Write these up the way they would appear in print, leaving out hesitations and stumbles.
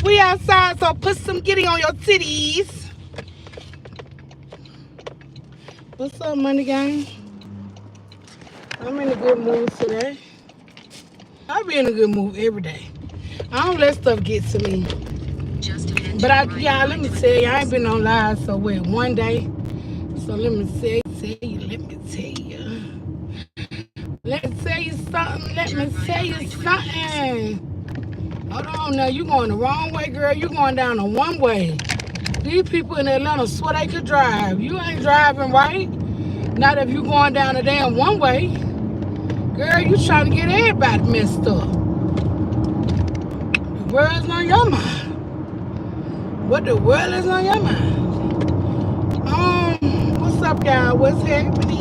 We outside, so put some giddy on your titties. What's up, money gang? I'm in a good mood today. I be in a good mood every day. I don't let stuff get to me. But y'all, let me tell you, I ain't been on live so wait one day. So let me tell you. Let me tell you something. Hold on now, you going the wrong way, girl. You going down the one way. These people in Atlanta swear they could drive. You ain't driving right. Not if you going down the damn one way. Girl, you trying to get everybody messed up. The world's on your mind. What the world is on your mind? What's up, y'all? What's happening?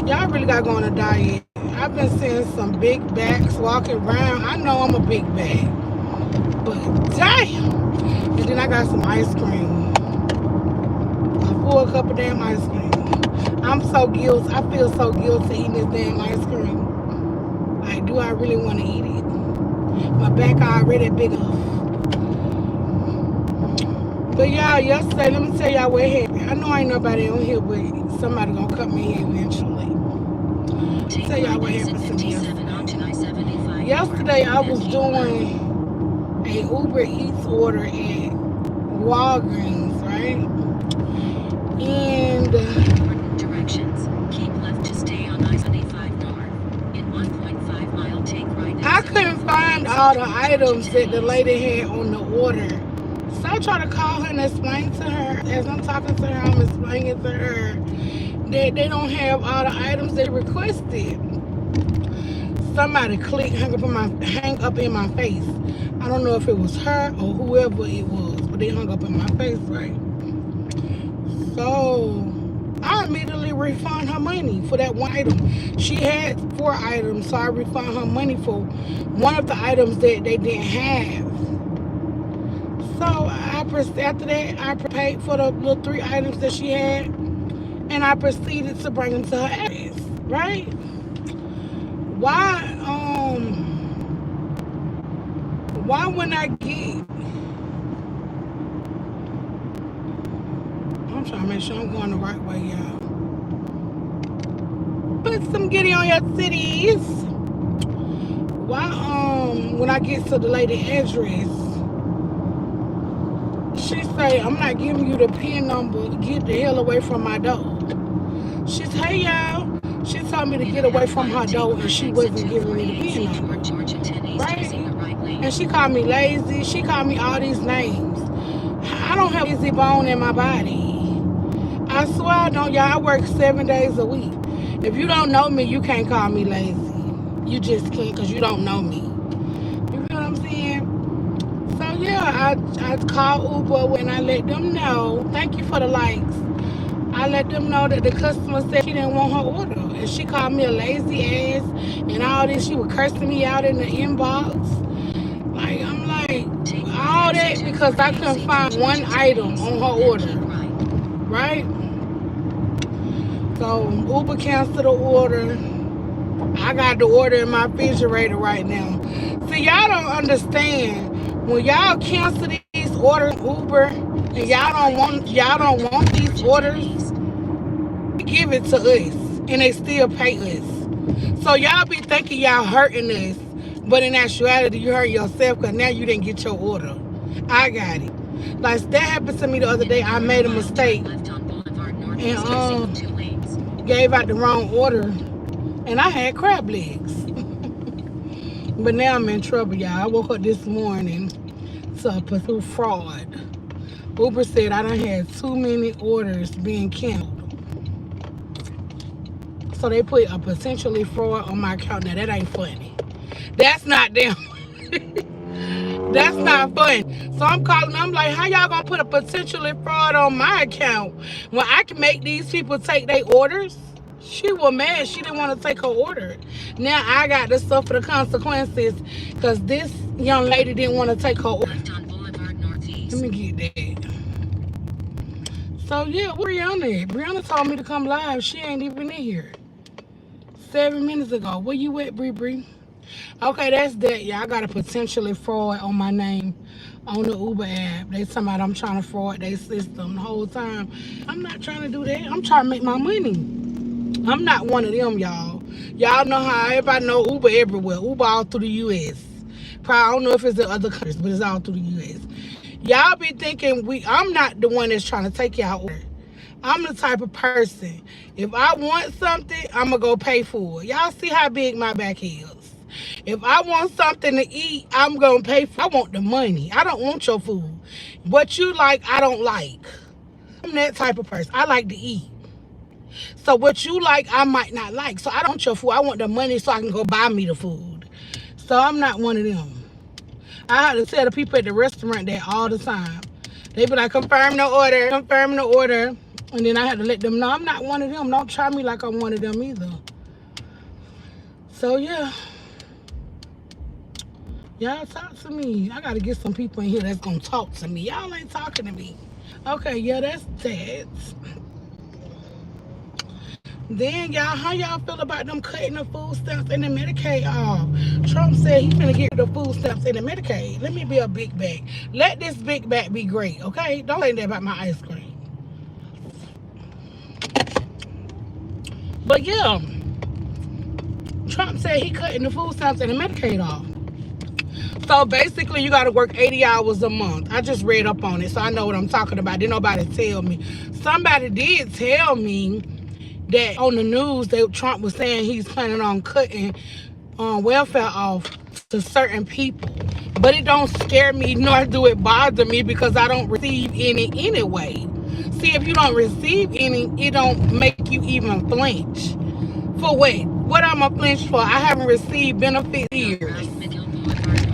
Y'all really got going to diet. I've been seeing some big backs walking around. I know I'm a big bag, but damn. And then I got some ice cream. A full cup of damn ice cream. I'm so guilty. I feel so guilty eating this damn ice cream. Like, do I really want to eat it? My back already big enough. But y'all, yesterday, let me tell y'all what happened. I know ain't nobody on here, but somebody gonna cut me here eventually. Tell y'all what happened to me yesterday. Yesterday, I was doing a Uber Eats order at Walgreens, right? And directions. Keep left to stay on I-75 north. In 1.5 mile, take right. I couldn't find all the items that the lady had on the order. So I try to call her and explain to her. As I'm talking to her, I'm explaining to her that they don't have all the items they requested. Somebody hung up in my face. I don't know if it was her or whoever it was, but they hung up in my face, right? So I immediately refund her money for that one item. She had 4 items, so I refund her money for one of the items that they didn't have. So after that, I paid for the little 3 items that she had, and I proceeded to bring them to her address, right? Why when I get, I'm trying to make sure I'm going the right way, y'all. Put some giddy on your titties. Why, when I get to the lady address, she say, I'm not giving you the PIN number. Get the hell away from my door. She said, hey, y'all. She told me to get away from her door, and she wasn't giving me the PIN number. Right? And she called me lazy. She called me all these names. I don't have a lazy bone in my body. I swear I don't, y'all. I work 7 days a week. If you don't know me, you can't call me lazy. You just can't, because you don't know me. You feel what I'm saying? So yeah, I called Uber and I let them know. Thank you for the likes. I let them know that the customer said she didn't want her order, and she called me a lazy ass and all this. She was cursing me out in the inbox. Like, I'm like, all that because I couldn't find one item on her order, right? So Uber canceled the order. I got the order in my refrigerator right now. See, y'all don't understand. When y'all cancel these orders Uber and y'all don't want these orders, give it to us and they still pay us. So y'all be thinking y'all hurting us, but in actuality you hurt yourself because now you didn't get your order. I got it. Like that happened to me the other day. I made a mistake and gave out the wrong order and I had crab legs. But now I'm in trouble, y'all. I woke up this morning to pursue fraud. Uber said I done had too many orders being canceled. So they put a potentially fraud on my account. Now that ain't funny. That's not them. That's not fun. So I'm calling. I'm like, how y'all gonna put a potentially fraud on my account when I can make these people take their orders? She was mad. She didn't want to take her order. Now I got to suffer the consequences because this young lady didn't want to take her order. Let me get that. So yeah, where Brianna at? Brianna told me to come live. She ain't even in here. 7 minutes ago. Where you at, Bree Bree? Okay, that's that. Yeah, I got a potentially fraud on my name on the Uber app. They talking about I'm trying to fraud their system the whole time. I'm not trying to do that. I'm trying to make my money. I'm not one of them, y'all. Y'all know how everybody know Uber everywhere. Uber all through the U.S. Probably I don't know if it's in other countries, but it's all through the U.S. Y'all be thinking I'm not the one that's trying to take y'all order. I'm the type of person, if I want something, I'm going to go pay for it. Y'all see how big my back is. If I want something to eat, I'm going to pay for it. I want the money. I don't want your food. What you like, I don't like. I'm that type of person. I like to eat. So what you like, I might not like. So I don't want your food. I want the money so I can go buy me the food. So I'm not one of them. I have to tell the people at the restaurant that all the time. They be like, confirm the order, confirm the order. And then I had to let them know I'm not one of them. Don't try me like I'm one of them either. So yeah. Y'all talk to me. I gotta get some people in here that's gonna talk to me. Y'all ain't talking to me. Okay, yeah, that's that. Then y'all, how y'all feel about them cutting the food stamps and the Medicaid off? Trump said he's gonna get the food stamps and the Medicaid. Let me be a big bag. Let this big bag be great, okay? Don't say that about my ice cream. But yeah, Trump said he cutting the food stamps and the Medicaid off. So basically, you got to work 80 hours a month. I just read up on it, so I know what I'm talking about. Didn't nobody tell me. Somebody did tell me that on the news that Trump was saying he's planning on cutting welfare off to certain people. But it don't scare me, nor do it bother me, because I don't receive any anyway. See, if you don't receive any, it don't make you even flinch. For what? What I'm a flinch for? I haven't received benefits years.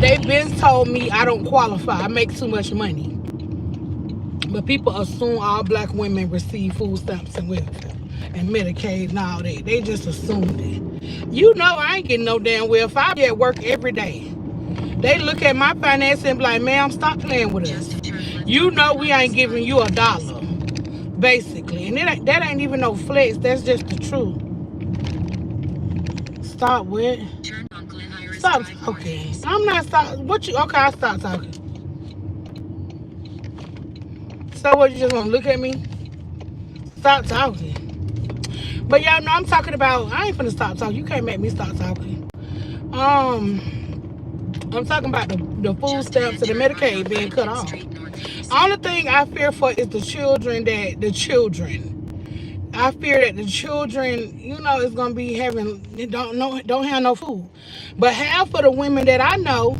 They've been told me I don't qualify. I make too much money. But people assume all black women receive food stamps and welfare and Medicaid and all that. They just assumed it. You know I ain't getting no damn welfare. I be at work every day. They look at my finances and be like, ma'am, stop playing with us. You know we ain't giving you $1, basically. And that ain't even no flex. That's just the truth. Stop with. Stop. Okay. I'm not stop. What you? Okay, I'll stop talking. So what? You just gonna look at me? Stop talking. But y'all know I'm talking about. I ain't finna stop talking. You can't make me stop talking. I'm talking about the food stamps and the Medicaid being cut off. Only thing I fear for is the children. I fear that the children, you know, is gonna be having don't have no food. But half of the women that I know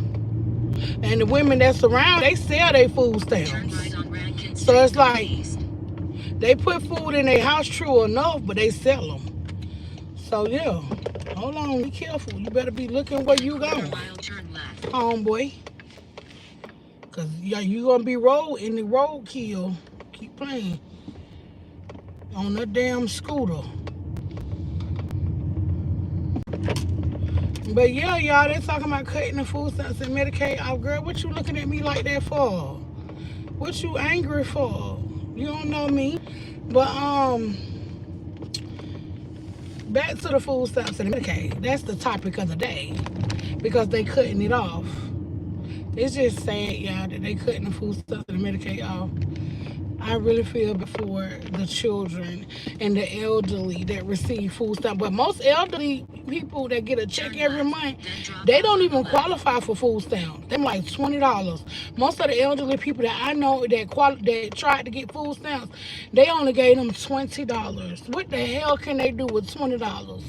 and the women that surround, they sell their food stamps. So it's like they put food in their house, true enough, but they sell them. So yeah, hold on, be careful. You better be looking where you going, homeboy, cause you gonna be in the roadkill. Keep playing on that damn scooter. But yeah, y'all, they talking about cutting the food stamps and Medicaid off. Girl, what you looking at me like that for? What you angry for? You don't know me. But back to the food stamps and the Medicaid. That's the topic of the day, because they cutting it off. It's just sad, y'all, that they cutting the food stamps and the Medicaid off. I really feel for the children and the elderly that receive food stamps. But most elderly people that get a check every month, they don't even qualify for food stamps. Them like $20. Most of the elderly people that I know that tried to get food stamps, they only gave them $20. What the hell can they do with $20?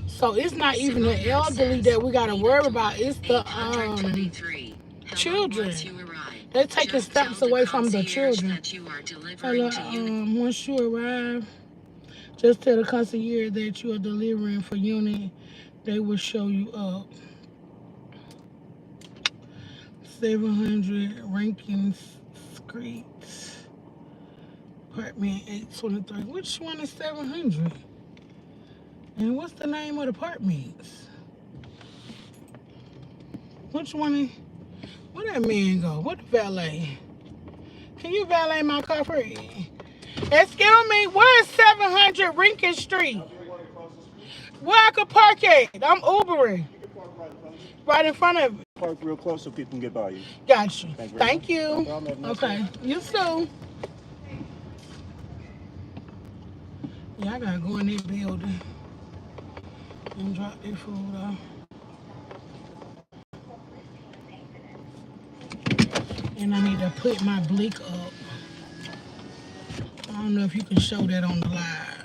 So it's not even the elderly that we gotta worry about. It's the children. They're taking stamps away from the children. Once you arrive, just tell the concierge that you are delivering for unit. They will show you up. 700 Rankin Street, apartment 823. Which one is 700? And what's the name of the apartments? Which one is? Where that man go? What the valet? Can you valet my car for me? Excuse me, where's 700 Rankin Street? Where I could park at? I'm Ubering. You can park Right in front of it. park real close so people can get by you. Got you. Thank you Thank very much. No you. problem. Have a nice Okay. day. You too. Yeah, I gotta go in this building and drop this food off. And I need to put my blick up. I don't know if you can show that on the live.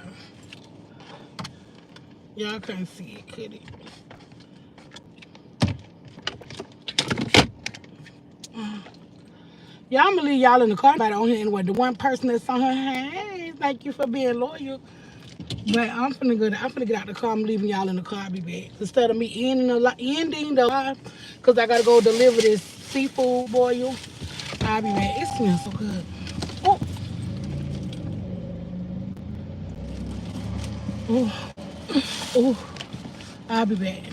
Y'all can't see it, could it? Yeah, I'm gonna leave y'all in the car about it on here anyway. The one person that's on her, hey, thank you for being loyal. But I'm finna get out the car. I'm leaving y'all in the car. I'll be back. Instead of me ending the live, cause I gotta go deliver this seafood boil. I'll be back. It smells so good. Oh, oh, oh. I'll be back.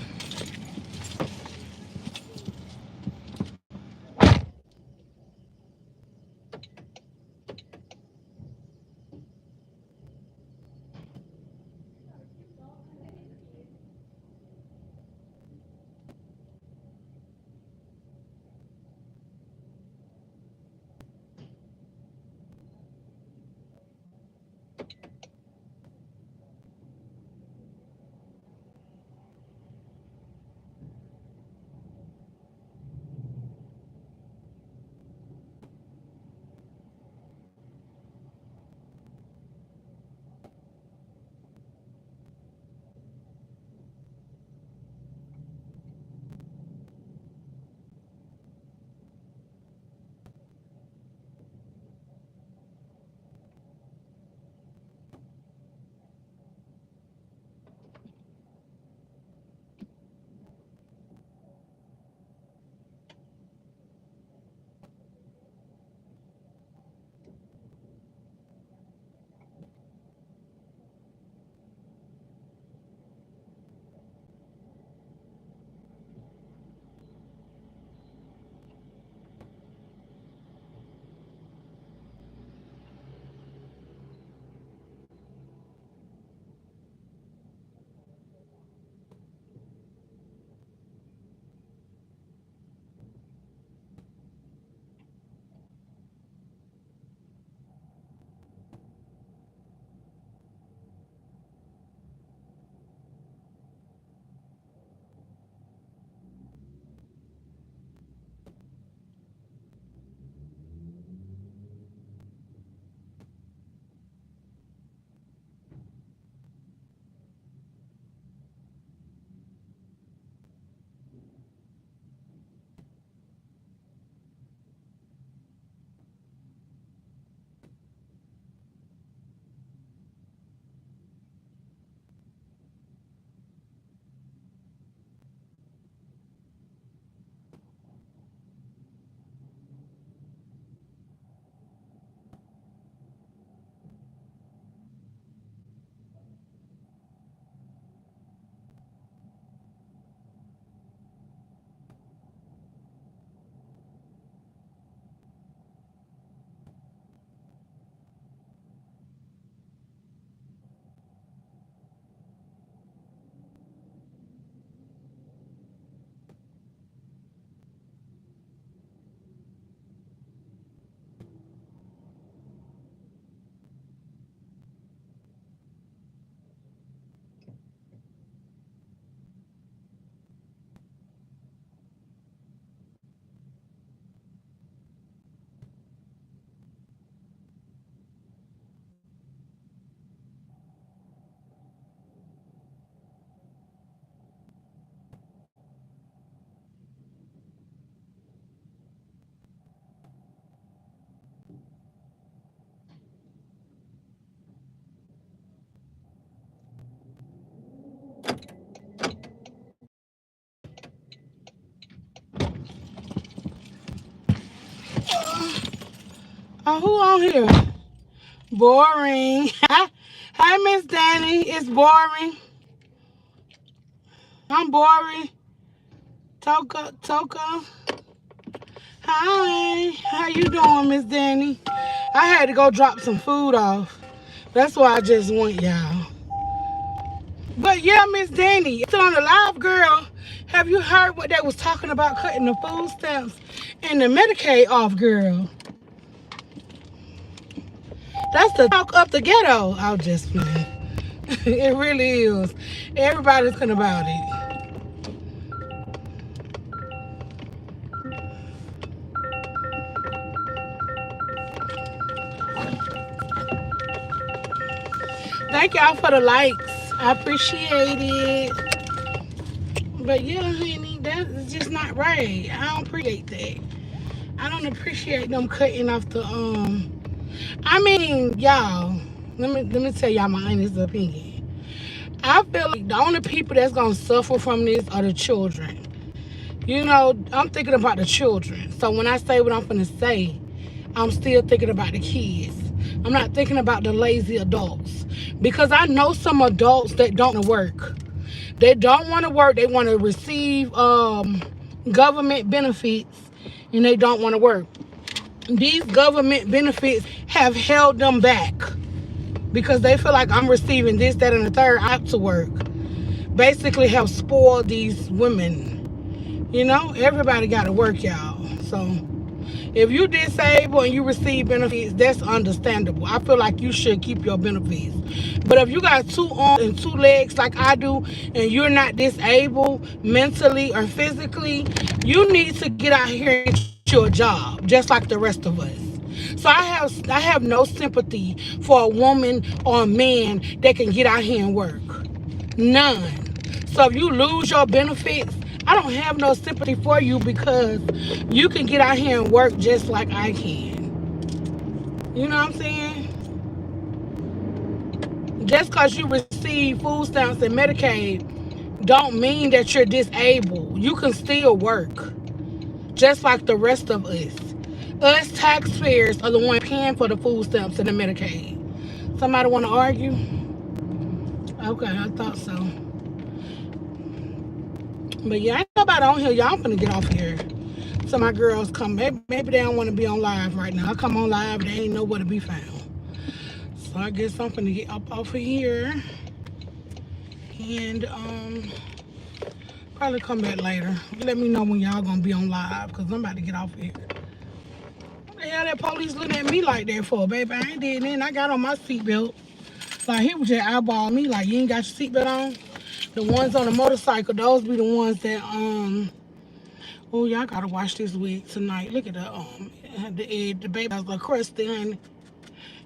Oh, who on here? Boring. Hi, Miss Danny. It's boring. I'm boring. Toka. Hi. How you doing, Miss Danny? I had to go drop some food off. That's why I just went, y'all. But yeah, Miss Danny, still on the live, girl. Have you heard what they was talking about cutting the food stamps and the Medicaid off, girl? That's the talk of the ghetto. I'll just playing. It really is. Everybody's talking about it. Thank y'all for the likes. I appreciate it. But yeah, honey, that's just not right. I don't appreciate that. I don't appreciate them cutting off the I mean, y'all, let me tell y'all my honest opinion. I feel like the only people that's gonna suffer from this are the children. You know, I'm thinking about the children. So when I say what I'm gonna say, I'm still thinking about the kids. I'm not thinking about the lazy adults. Because I know some adults that don't want to work. They don't want to work. They want to receive government benefits and they don't want to work. These government benefits have held them back because they feel like I'm receiving this, that, and the third. I have to work. Basically, have spoiled these women. You know, everybody got to work, y'all. So if you disabled and you receive benefits, that's understandable. I feel like you should keep your benefits. But if you got 2 arms and 2 legs like I do, and you're not disabled mentally or physically, you need to get out here and get you a job, just like the rest of us. So I have no sympathy for a woman or a man that can get out here and work. None. So if you lose your benefits, I don't have no sympathy for you because you can get out here and work just like I can. You know what I'm saying? Just because you receive food stamps and Medicaid don't mean that you're disabled. You can still work just like the rest of us. Us taxpayers are the ones paying for the food stamps and the Medicaid. Somebody want to argue? Okay, I thought so. But yeah, ain't nobody on here. Y'all finna get off here. So my girls come. Maybe they don't want to be on live right now. I come on live, they ain't nowhere to be found. So I guess I'm finna get up off of here. And probably come back later. Let me know when y'all gonna be on live, because I'm about to get off here. What the hell that police looking at me like that for, baby? I ain't did nothing. I got on my seatbelt. Like he was just eyeballing me like, you ain't got your seatbelt on? The ones on the motorcycle, those be the ones that oh, y'all gotta watch this wig tonight. Look at the baby has a crusty, honey.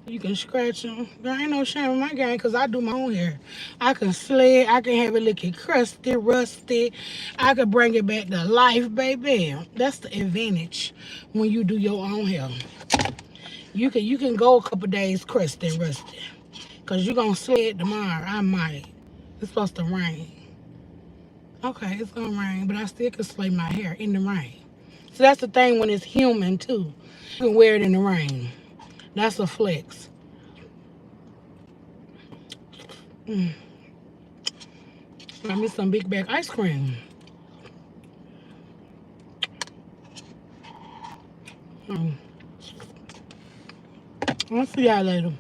You can scratch them. There ain't no shame in my game because I do my own hair. I can sled. I can have it looking crusty, rusty. I can bring it back to life, baby. That's the advantage when you do your own hair. You can go a couple days crusty and rusty because you're going to sled tomorrow. I might. It's supposed to rain. Okay, it's going to rain, but I still can slay my hair in the rain. So that's the thing when it's humid, too. You can wear it in the rain. That's a flex. Got me some big bag ice cream. I'll see y'all later.